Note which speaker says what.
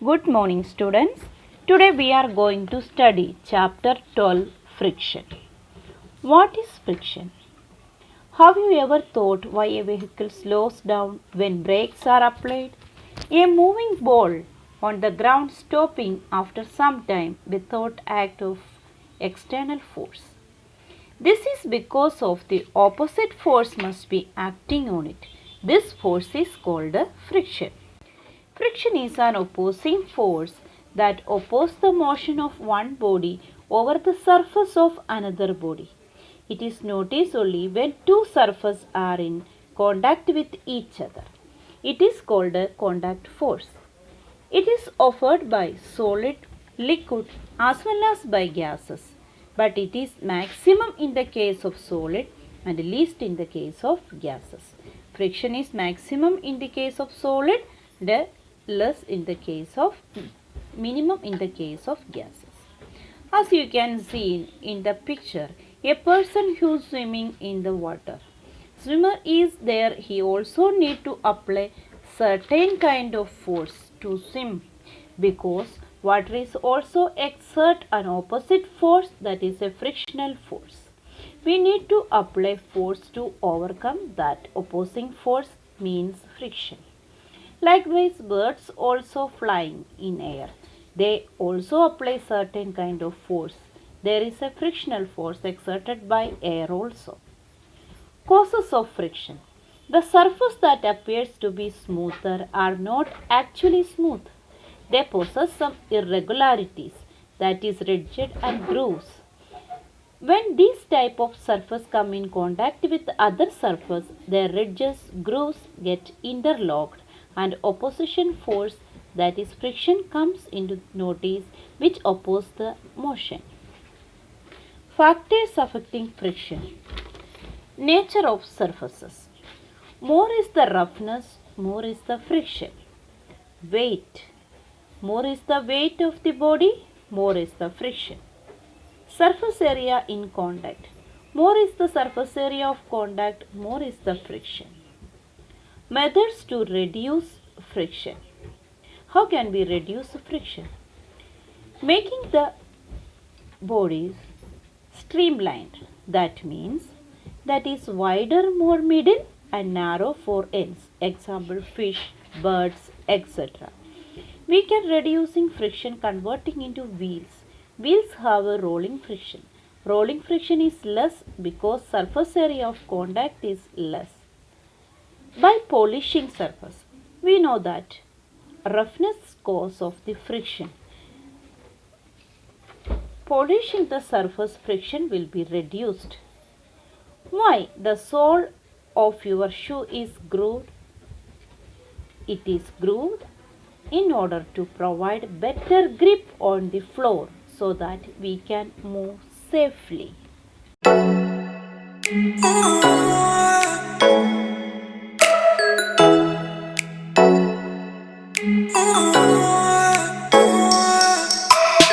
Speaker 1: Good morning, students. Today we are going to study chapter 12, friction. What is friction? Have you ever thought why a vehicle slows down when brakes are applied? A moving ball on the ground stopping after some time without act of external force. This is because of the opposite force must be acting on it. This force is called friction. Friction is an opposing force that opposes the motion of one body over the surface of another body. It is noticed only when two surfaces are in contact with each other. It is called a contact force. It is offered by solid, liquid as well as by gases, but it is maximum in the case of solid and least in the case of gases. Friction is maximum in the case of solid and less in the case of minimum in the case of gases. As you can see in the picture, a person who is swimming in the water. Swimmer is there, he also need to apply certain kind of force to swim because water is also exert an opposite force, that is a frictional force. We need to apply force to overcome that opposing force, means friction. Likewise, birds also flying in air. They also apply certain kind of force. There is a frictional force exerted by air also. Causes of friction. The surface that appears to be smoother are not actually smooth. They possess some irregularities, that is ridged and grooves. When these type of surface come in contact with other surface, their ridges, grooves get interlocked and opposition force, that is friction, comes into notice which oppose the motion. Factors affecting friction. Nature of surfaces. More is the roughness, more is the friction. Weight. More is the weight of the body, more is the friction. Surface area in contact. More is the surface area of contact, more is the friction. Methods to reduce friction. How can we reduce friction? Making the bodies streamlined. That means that is wider for middle and narrow for ends. Example, fish, birds, etc. We can reducing friction converting into wheels. Wheels have a rolling friction. Rolling friction is less because surface area of contact is less. By polishing surface, we know that roughness cause of the friction. Polishing the surface, friction will be reduced. Why the sole of your shoe is grooved? It is grooved in order to provide better grip on the floor so that we can move safely.